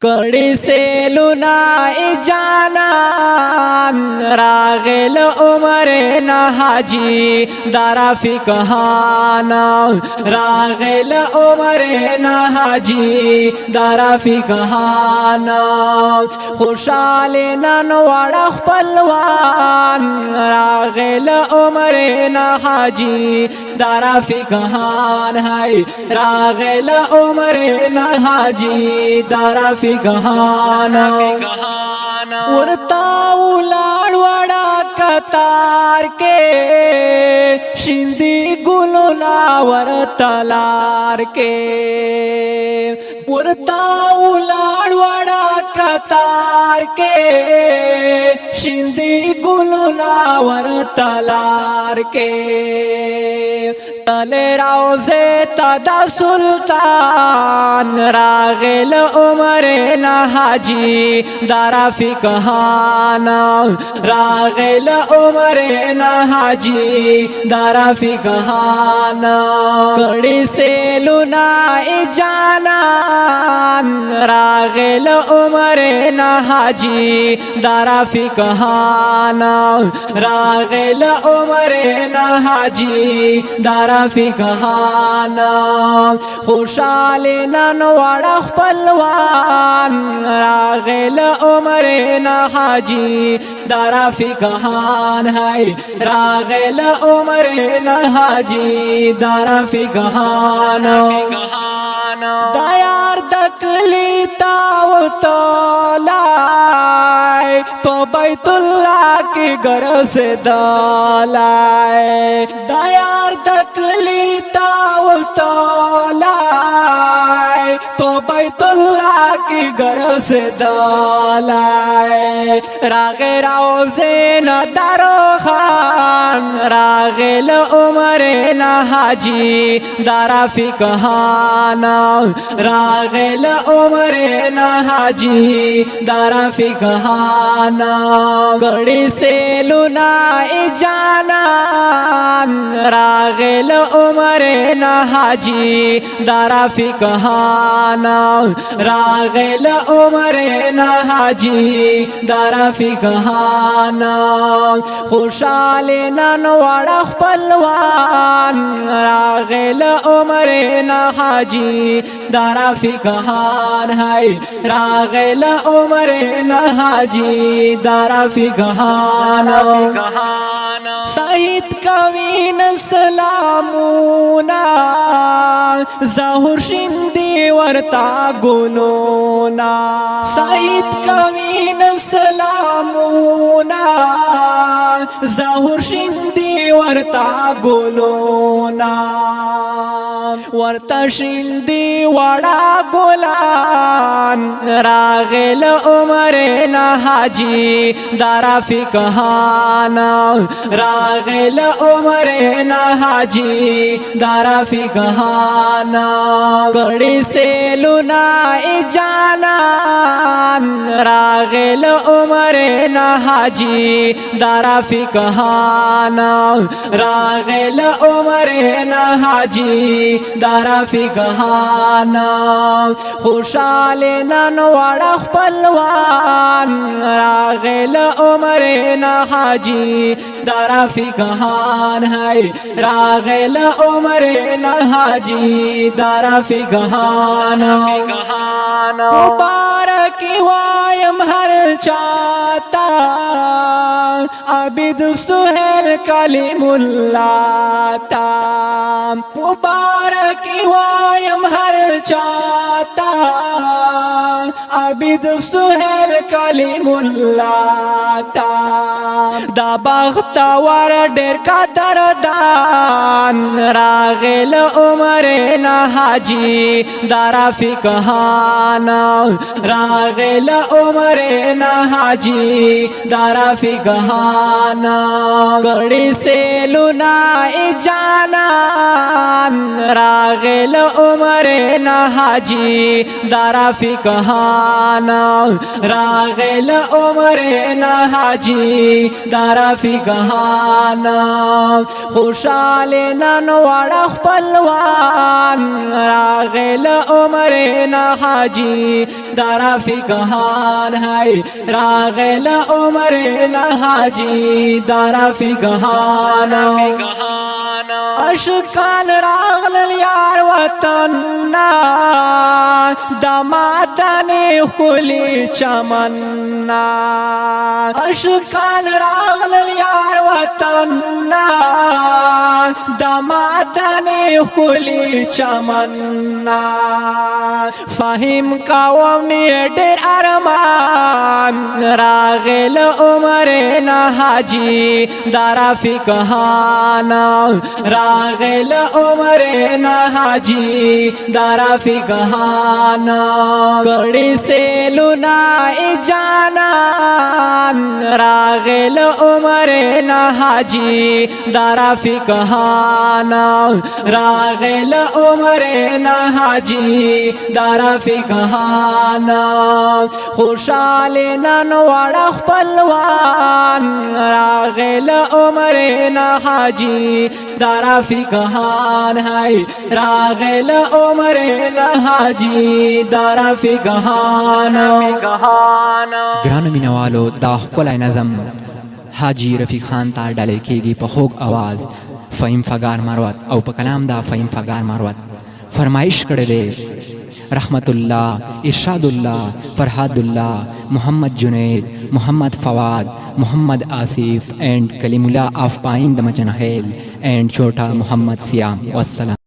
کڑی سے لنائی جانان راغل عمر نا حاجی دارا فقہانا راغل عمر نا حاجی دارا فقہانا خوشحال نن وڑا خپلوان راغل عمر نا حاجی دارا فقہان ہے راغل عمر نا حاجی دارا فقہانا ورتا ولاړ وڑا کتار کے شندی گلونا ورتا لار کے ورتا ولاړ وڑا کتار کے شندی گلونا ورتا لار کے تلے روزے تدا سلطان راغل عمر نا حاجی دارا فقہانا راغل عمر نا حاجی دارا فقہانا کڑی سے لنائی جانان راغل عمر نا حاجی دارا فقہانا راغل عمر نا حاجی دارا فقہانا خوشحال نن وڑا خپلوان راغل عمر نا حاجی دارا فقہان ہے راغل عمر نا حاجی دارا فقہانا دایار دکلی تاو تولائے تو بیت اللہ کی گرز دولائے دایار دکلی تاو تولائے تو بیت اللہ کی گرز دولائے راغ روزین دارو خان راغل عمر نا حاجی دارا فقہانا راغل عمر نا حاجی دارا فقہانا کڑی سے لنائی جانان راغل عمر نا حاجی دارا فقہانا راغل عمر نا حاجی دارا فقہانا خوشحال نن وڑا خپلوان راغل عمر نا حاجی دارا فقہان ہے راغل عمر نا حاجی دارا فقہانا سعید کوین سلامونا ظہور شندی ورتا گلونا سعید کوین سلامونا ظہور شندی ورتا گلونا ورتا شندی وڑا گلان راغل عمر نا حاجی دارا فقہانا راغل عمر نا حاجی دارا فقہانا کڑی سے لنائی جانان راغل عمر نا حاجی دارا فقہانا راغل عمر نا حاجی دارا فقہانا خوشحال نن وڑا خپلوان راغل عمر نا حاجی دارا فقہان ہے راغل عمر نا حاجی دارا فقہانا مبارکی وایم ہر چاہتا عبد سہیل کلیم اللہ تا مبارکی وایم ہر چاہتا عبد سہیل کلیم اللہ تا دا بختور ڈیر کا دردان راغل عمر نا حاجی دارا فقہانا راغل عمر نا حاجی دارا فقہانا کڑی سے لنائی جانان راغل عمر نا حاجی دارا فقہانا راغل عمر نا حاجی دارا فقہانا خوشال نن وړ خپلوان راغل عمر نه حاجی دارا فقهان ہے راغل عمر نه حاجی دارا فقهان اشکال راغل یار وطن نا دمادن خلی چمنا اشکال راغل یار وطن نا دمادن خلی چمنا فهم قوم ډېر ارمان راغل عمر نه حاجی دارا فقهان راغل عمر نه حاجی دارا فقهان کړي سیلونا جانان راغل عمر نه حاجی دارا فقهان راغل عمر نه حاجی دارا فقهان خوشال نن وړ خپلوان راغل عمر نه حاجی دارا فقهان ہے راغل عمر نه حاجی دارا فقهان ګرانو مینوالو دا ښکلی نظم حاجی رفیق خان ته ډالۍ کېږي په خوږ اواز فهیم فګار مروت او په کلام دا فهیم فګار مروت فرمایش کړی دی رحمت الله ارشاد الله فرهاد الله محمد جنید محمد فواد محمد آصف and Kalimullah of Pine the Majanahel and Chota Muhammad Siam. Wassalam.